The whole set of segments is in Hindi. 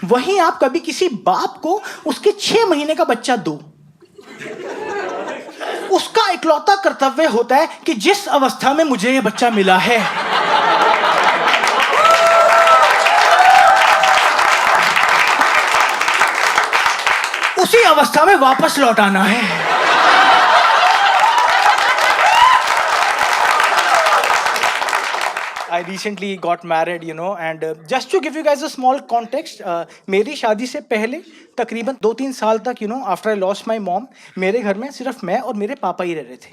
वहीं आप कभी किसी बाप को उसके 6 महीने का बच्चा दो, उसका इकलौता कर्तव्य होता है कि जिस अवस्था में मुझे ये बच्चा मिला है उसी अवस्था में वापस लौटाना है। I recently got married, and just to give you guys a small context, मेरी शादी से पहले तकरीबन 2-3 साल तक, after I lost my mom, मेरे घर में सिर्फ मैं और मेरे पापा ही रह रहे थे।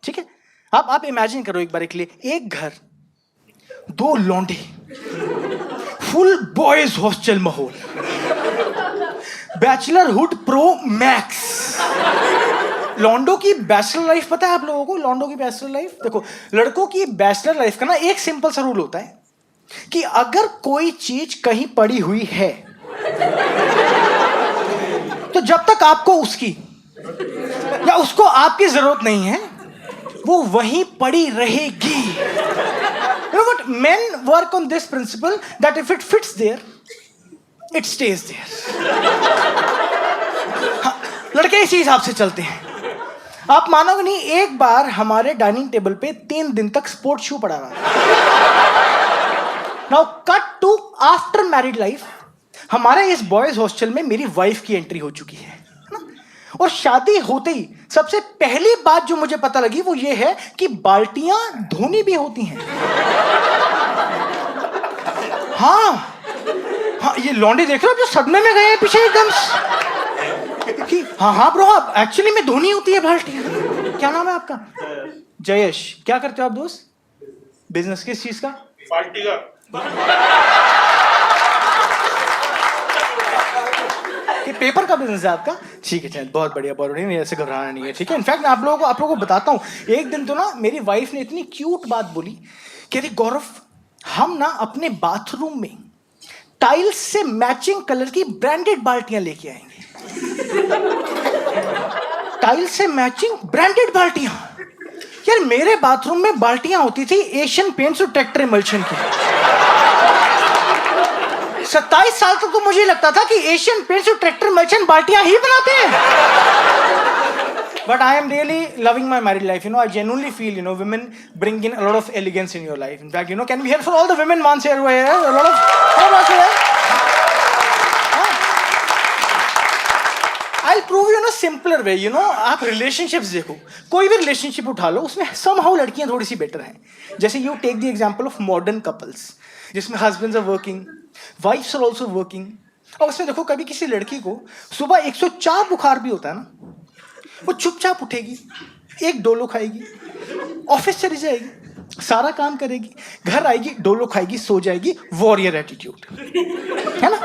ठीक है, आप इमेजिन करो एक बार के लिए, एक घर, 2 लौंडे, फुल बॉयज हॉस्टल माहौल, बैचलरहुड प्रो मैक्स। लॉन्डो की बैचलर लाइफ पता है आप लोगों को? लॉन्डो की बैचलर लाइफ, देखो, लड़कों की बैचलर लाइफ का ना एक सिंपल सा रूल होता है कि अगर कोई चीज कहीं पड़ी हुई है तो जब तक आपको उसकी या उसको आपकी जरूरत नहीं है वो वहीं पड़ी रहेगी। You know what? Men work on this principle that if it fits there, it stays there. हाँ, लड़के इसी हिसाब से चलते हैं। आप मानोगे नहीं, एक बार हमारे डाइनिंग टेबल पे 3 दिन तक स्पोर्ट्स शू पड़ा रहा। Now cut to after married life, हमारे इस बॉयज हॉस्टल में मेरी वाइफ की एंट्री हो चुकी है ना? और शादी होते ही सबसे पहली बात जो मुझे पता लगी वो ये है कि बाल्टियां धोनी भी होती हैं। हाँ, ये लौंडे देख रहे हो जो सदमे में गए हैं पीछे एकदम कि हाँ ब्रो, आप एक्चुअली में धोनी होती है बाल्टियां। क्या नाम है आपका? जयेश। क्या करते हो आप दोस्त? बिजनेस किस चीज का? बाल्टी का। कि पेपर का बिजनेस है आपका? ठीक है, चल, बहुत बढ़िया, बहुत बढ़िया, नहीं ऐसे घबराना नहीं है। ठीक है, इनफैक्ट मैं आप लोगों को बताता हूँ, एक दिन तो ना मेरी वाइफ ने इतनी क्यूट बात बोली कि अरे गौरव, हम ना अपने बाथरूम में टाइल्स से मैचिंग कलर की ब्रांडेड बाल्टियां लेके आएंगे। टाइल्स से मैचिंग ब्रांडेड बाल्टियां? यार मेरे बाथरूम में बाल्टियां होती थी एशियन पेंट्स और ट्रैक्टर इमल्शन की। 27 साल तक तो मुझे लगता था कि एशियन पेंट्स और ट्रैक्टर इमल्शन बाल्टियां ही बनाते हैं। But I am really loving my married life. I genuinely feel, women bring in a lot of elegance in your life. In fact, can we hear for all the women once here who are here? A lot of... I'll prove you in a simpler way. आप relationships देखो, कोई भी relationship उठा लो, उसमें somehow लड़कियां थोड़ी सी better हैं। जैसे you take the example of modern couples, जिसमें husbands are working, wives are also working. और उसमें देखो, कभी किसी लड़की को सुबह 104 बुखार भी होता है ना, वो चुपचाप उठेगी, एक डोलो खाएगी, ऑफिस चली जाएगी, सारा काम करेगी, घर आएगी, डोलो खाएगी, सो जाएगी, वॉरियर एटीट्यूड, है ना?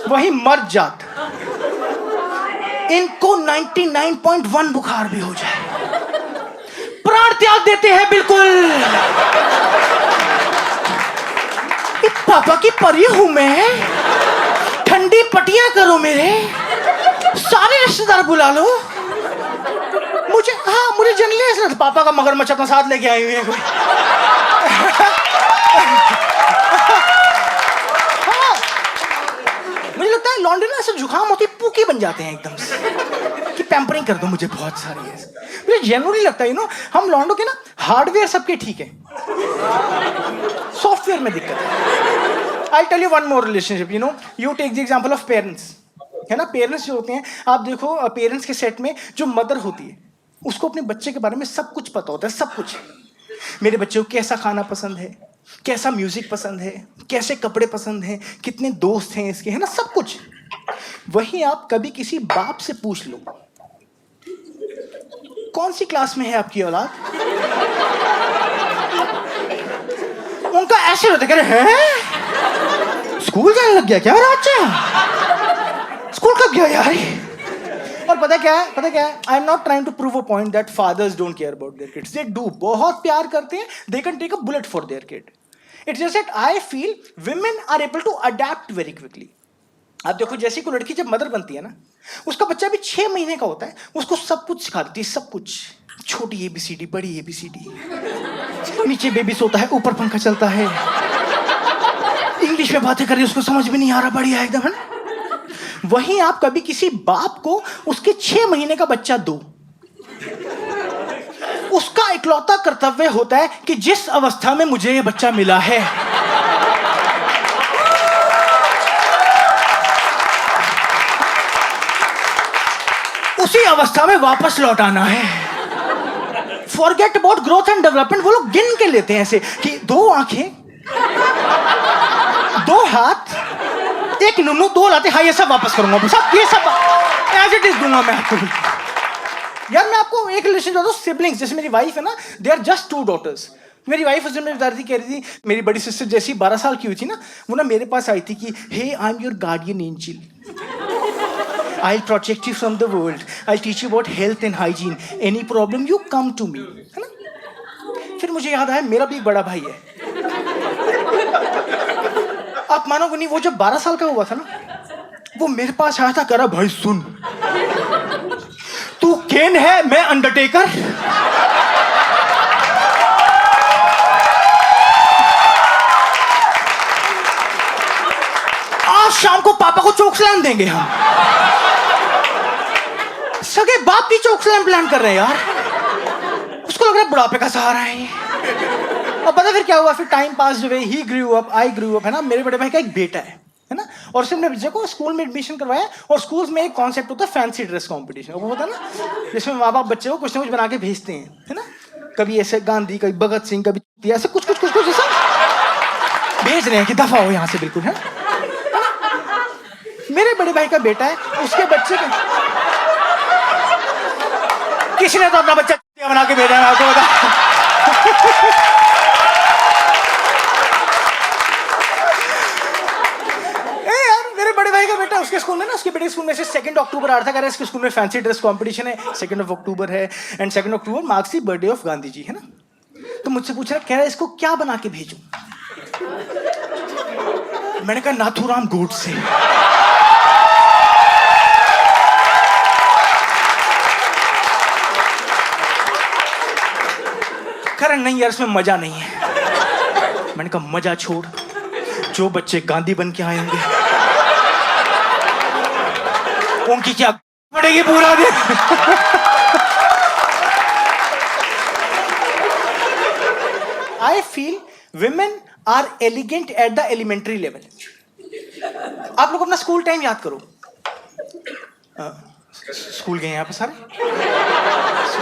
वही मर्द जात, इनको 99.1 बुखार भी हो जाए, प्राण त्याग देते हैं बिल्कुल। पापा की परी हूं मैं, ठंडी पटियां करो मेरे, सारे रिश्तेदार बुला लो, मुझे जनरली ऐसा पापा का मगरमच्छ अपना साथ लेके आई हुई है कोई। हाँ, मुझे लगता है लॉन्डे ना ऐसे जुकाम होती पूकी बन जाते हैं एकदम से कि पैम्परिंग कर दो मुझे बहुत सारी है। मुझे जेन्युइनली लगता है हम लॉन्डो के ना हार्डवेयर सबके ठीक है, सॉफ्टवेयर में दिक्कत है। I'll tell you one more relationship. You take the example of parents. है ना, पेरेंट्स जो होते हैं, आप देखो पेरेंट्स के सेट में जो मदर होती है उसको अपने बच्चे के बारे में सब कुछ पता होता है, सब कुछ। मेरे बच्चे को कैसा खाना पसंद है, कैसा म्यूजिक पसंद है, कैसे कपड़े पसंद हैं, कितने दोस्त हैं इसके, है ना, सब कुछ। वहीं आप कभी किसी बाप से पूछ लो, कौन सी क्लास में है आपकी औलाद, उनका ऐसे होता है, स्कूल जाने लग गया क्या बच्चा, स्कूल कब गया यार। और पता क्या है, I am not trying to prove a point that fathers don't care about their kids, they do, बहुत प्यार करते हैं, they can take a bullet for their kid. It's just that I feel women are able to adapt very quickly. आप देखो, जैसी कोई लड़की जब मदर बनती है ना, उसका बच्चा भी 6 महीने का होता है, उसको सब कुछ सिखा देती है, सब कुछ, छोटी ABCD, बड़ी ABCD, नीचे बेबी सोता है, ऊपर पंखा चलता है, इंग्लिश में बातें कर रही है, उसको समझ में नहीं आ रहा, बढ़िया एकदम, है ना। वहीं आप कभी किसी बाप को उसके 6 महीने का बच्चा दो, उसका इकलौता कर्तव्य होता है कि जिस अवस्था में मुझे ये बच्चा मिला है, उसी अवस्था में वापस लौटाना है। Forget about growth and development. वो लोग गिन के लेते हैं ऐसे कि 2 आंखें, 2 हाथ, 1 नुन्नू, 2 लाते, हाँ ये सब वापस करूंगा, सब ये सब एज इट इज दूंगा मैं आपको। यार मैं आपको एक रिलेशन बता दूं, सिबलिंग्स, जैसे मेरी वाइफ है ना, दे आर जस्ट 2 डॉटर्स। मेरी वाइफ उस दिन मेरी बता रही थी, कह रही थी मेरी बड़ी सिस्टर जैसी 12 साल की हुई थी ना, वो ना मेरे पास आई थी कि hey I am your guardian angel, I'll protect you from the world. I'll teach you about health and hygiene. Any problem, you come to me. है ना? फिर मुझे याद आया मेरा भी एक बड़ा भाई है। आप मानोगे नहीं, वो जब 12 साल का हुआ था ना, वो मेरे पास आया था, कह रहा भाई सुन, तू केन है, मैं अंडरटेकर। आज शाम को पापा को चोक स्लैम देंगे हम। सगे बाप की चोक स्लैम प्लान कर रहे हैं यार। उसको लग रहा है बुढ़ापे का सहारा है ये। और पता फिर क्या हुआ, फिर टाइम पास हुए, ही ग्रू अप, आई ग्रू अप, है ना। मेरे बड़े भाई का एक बेटा है ना, और उसने अपने बच्चे को स्कूल में एडमिशन करवाया, और स्कूल में एक कॉन्सेप्ट होता है फैंसी ड्रेस कंपटीशन, वो होता है ना, जिसमें माँ बाप बच्चे को कुछ ना कुछ बना के भेजते हैं, है ना। कभी ऐसे गांधी, कभी भगत सिंह, कभी ऐसे कुछ ऐसा भेज रहे हैं कि दफा हो यहाँ से बिल्कुल, है ना। मेरे बड़े भाई का बेटा है, उसके बच्चे का किसी ने तो अपना बच्चा बना के भेजा है, आपको बता। यार मेरे बड़े भाई का बेटा, उसके स्कूल में ना, उसके बेटे स्कूल में से 2 अक्टूबर आ रहा था, कह रहा है इसके स्कूल में फैंसी ड्रेस कंपटीशन है, 2 अक्टूबर है, and 2 October marks the birthday of Gandhi ji, है ना। तो मुझसे पूछ रहा, कह रहा है इसको क्या बना के भेजूं। मैंने कहा नाथूराम गोडसे। करण नहीं यार, इसमें मजा नहीं है। मैंने कहा मजा छोड़, जो बच्चे गांधी बन के आए होंगे उनकी क्या पड़ेगी पूरा दिन। I feel women are elegant at the elementary level. आप लोग अपना स्कूल टाइम याद करो। स्कूल गए हैं आप सारे,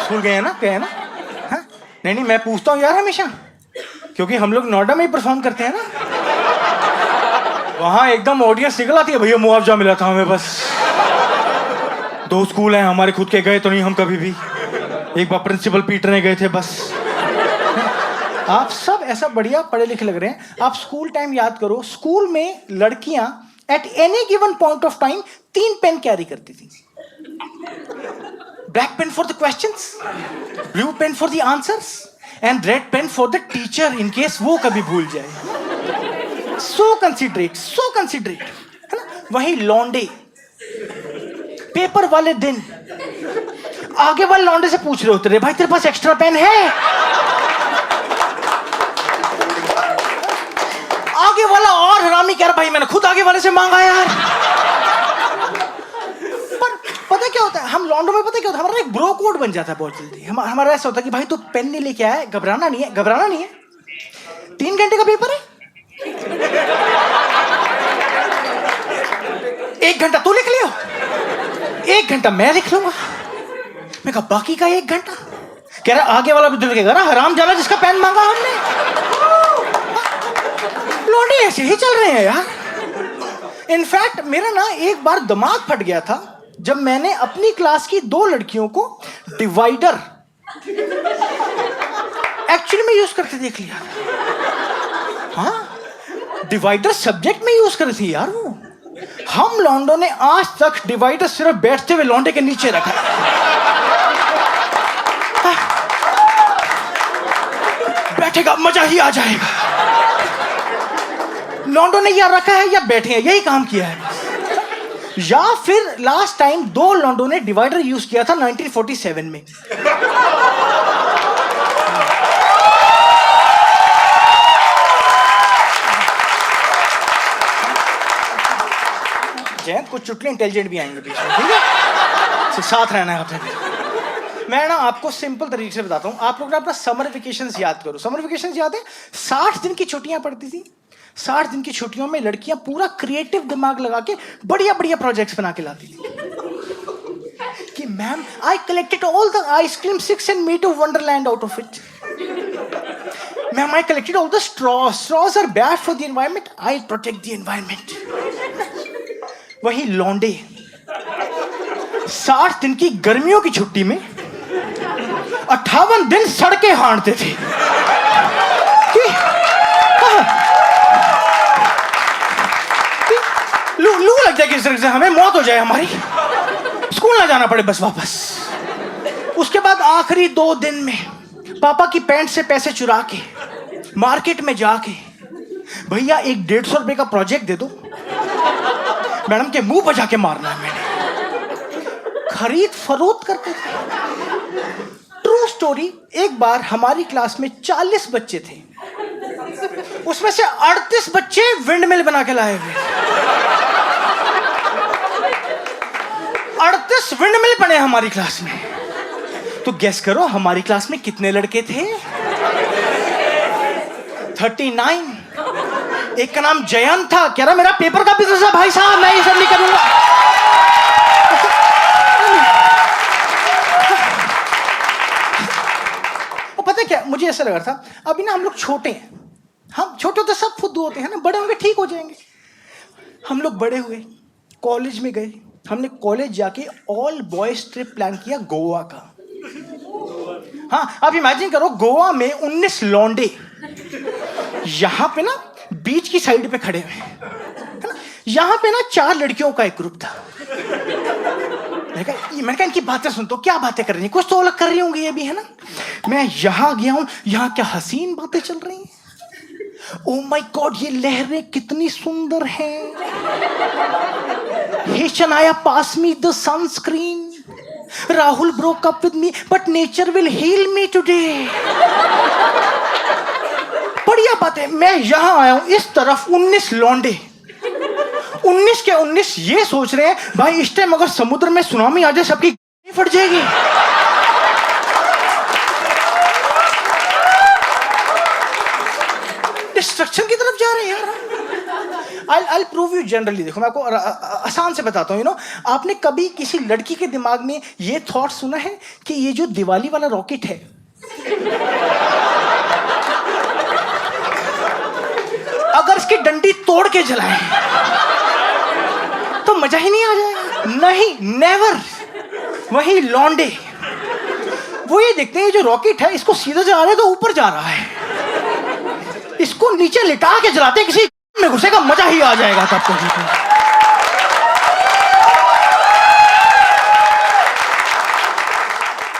स्कूल गए हैं ना, गए हैं ना। नहीं मैं पूछता हूँ यार हमेशा, क्योंकि हम लोग नोएडा में ही परफॉर्म करते हैं ना, वहां एकदम ऑडियंस निकल आती है, भैया मुआवजा मिला था हमें बस। 2 स्कूल हैं हमारे खुद के, गए तो नहीं हम कभी भी, एक बार प्रिंसिपल पीटने गए थे बस। आप सब ऐसा बढ़िया पढ़े लिखे लग रहे हैं। आप स्कूल टाइम याद करो, स्कूल में लड़कियां at any given point of time 3 pen carry करती थी। Black pen for the questions, blue pen for the answers, and red pen for the teacher in case वो कभी भूल जाए। So considerate, है ना। वही लौंडे पेपर वाले दिन आगे वाले लौंडे से पूछ रहे होते रे, भाई तेरे पास एक्स्ट्रा पेन है? आगे वाला और हरामी कह रहा, भाई मैंने खुद आगे वाले से मांगा यार। पता क्या होता है, हम लॉन्डो में पता क्या होता है, हमारा एक ब्रो कोड बन जाता है बहुत जल्दी। हमारा ऐसा होता है कि भाई तू पेन नहीं लेके आया, घबराना नहीं है। 3 घंटे का पेपर है, 1 घंटा तू लिख लियो, 1 घंटा मैं लिख लूंगा। मैं कहा बाकी का 1 घंटा, कह रहा आगे वाला भी दिल लिखेगा ना, हराम जाला जिसका पेन मांगा हमने। लौंडे ऐसे ही चल रहे हैं यार। इनफैक्ट मेरा ना एक बार दिमाग फट गया था, जब मैंने अपनी क्लास की 2 लड़कियों को डिवाइडर एक्चुअली में यूज करके देख लिया। हाँ, डिवाइडर सब्जेक्ट में यूज कर रही थी यार वो। हम लौंडों ने आज तक डिवाइडर सिर्फ बैठते हुए लौंडे के नीचे रखा है। बैठेगा मजा ही आ जाएगा। लौंडों ने या रखा है या बैठे हैं, यही काम किया है। या फिर लास्ट टाइम 2 लौंडों ने डिवाइडर यूज किया था 1947 में। जयंत कुछ चुटकुले इंटेलिजेंट भी आएंगे बीच में, ठीक है? तो साथ रहना है आपने। मैं ना आपको सिंपल तरीके से बताता हूँ। आप लोग ना अपना समर वेकेशन याद करो। समर वेकेशन याद है? 60 दिन की छुट्टियां पड़ती थी। 60 दिन की छुट्टियों में लड़कियां पूरा क्रिएटिव दिमाग लगा के बढ़िया बढ़िया प्रोजेक्ट्स बना के लाती थी कि ma'am I collected all the ice cream sticks and made a Wonderland out of it. Ma'am, I collected all the straws. Straws are bad for the environment. I'll protect the environment. वही लौंडे 60 दिन की गर्मियों की छुट्टी में 58 दिन सड़कें हांटते थे कि लू लग जाए किस तरह से, हमें मौत हो जाए हमारी, स्कूल ना जाना पड़े बस वापस। उसके बाद आखिरी 2 दिन में पापा की पैंट से पैसे चुरा के मार्केट में जाके, भैया एक 150 रुपए का प्रोजेक्ट दे दो, मैडम के मुंह पर जाके मारना है मैंने। खरीद फरोख्त करते थे। ट्रू स्टोरी, एक बार हमारी क्लास में 40 बच्चे थे, उसमें से 38 बच्चे विंडमिल बना के लाए हुए। 38 विंडमिल बने हमारी क्लास में। तो गेस करो हमारी क्लास में कितने लड़के थे? 39। एक का नाम जयंत था, कह रहा मेरा पेपर का बिजनेस है भाई साहब, मैं ये सब नहीं करूंगा। और पता क्या, मुझे ऐसा लग रहा था अभी ना हम लोग छोटे हैं, हम छोटे होते सब फुद्दू होते हैं ना, बड़े होंगे ठीक हो जाएंगे। हम लोग बड़े हुए, कॉलेज में गए, हमने कॉलेज जाके ऑल बॉयज ट्रिप प्लान किया गोवा का। हाँ, आप इमेजिन करो गोवा में 19 लौंडे यहां पे ना बीच की साइड पे खड़े हुए है ना, यहां पे ना 4 लड़कियों का एक ग्रुप था। मैंने कहा इनकी बातें सुन, तो क्या बातें कर रही हैं, कुछ तो अलग कर रही होंगी ये भी, है ना। मैं यहां गया हूं, यहां क्या हसीन बातें चल रही हैं। ओ माय गॉड, ये लहरें कितनी सुंदर हैं। Hey Shanaya pass me the sunscreen, Rahul broke up with me but nature will heal me today। बढ़िया बात है। मैं यहां आया हूं, इस तरफ 19 लौंडे, 19 के 19 ये सोच रहे हैं भाई इस टाइम अगर समुद्र में सुनामी आ जाए सबकी फट जाएगी। डिस्ट्रक्शन की तरफ जा रहे हैं यार। I'll prove you generally। देखो मैं आपको आसान से बताता हूँ, आपने कभी किसी लड़की के दिमाग में ये थॉट सुना है कि ये जो दिवाली वाला रॉकेट है, अगर इसकी डंडी तोड़ के जलाएं तो मजा ही नहीं आ जाएगा? नहीं, नेवर। वही लौंडे वो ये देखते हैं जो रॉकेट है इसको सीधा जा रहा है तो ऊपर जा रहा है, इसको नीचे लिटा के जलाते हैं, किसी में घुसेगा मजा ही आ जाएगा तब तो।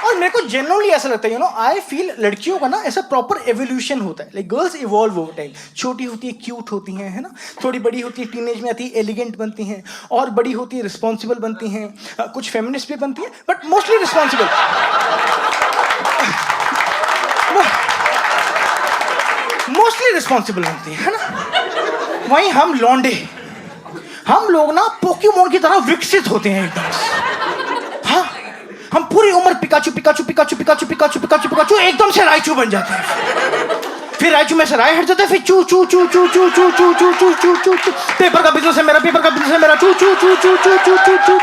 और मेरे को जनरली ऐसा लगता है आई फील लड़कियों का ना ऐसा प्रॉपर एवोल्यूशन होता है। Like girls evolve over time. छोटी होती है क्यूट होती हैं, है ना, थोड़ी बड़ी होती है टीनेज में आती है एलिगेंट बनती हैं, और बड़ी होती है रिस्पॉन्सिबल बनती हैं, कुछ फेमिनिस्ट भी बनती हैं but mostly responsible. Mostly responsible बनती है ना। वहीं हम लौंडे, हम लोग ना पोकेमोन की तरह विकसित होते हैं एकदम से। हाँ, हम पूरी उम्र Pikachu Pikachu Pikachu Pikachu Pikachu Pikachu Pikachu एकदम से राइचू बन जाते हैं। फिर राइचू में से राय हट जाता है, फिर चू चू चू चू चू चू चू चू चू चू चू। पेपर का बिजनेस है मेरा, पेपर का बिजनेस है मेरा, चू चू चू चू चू चू चू।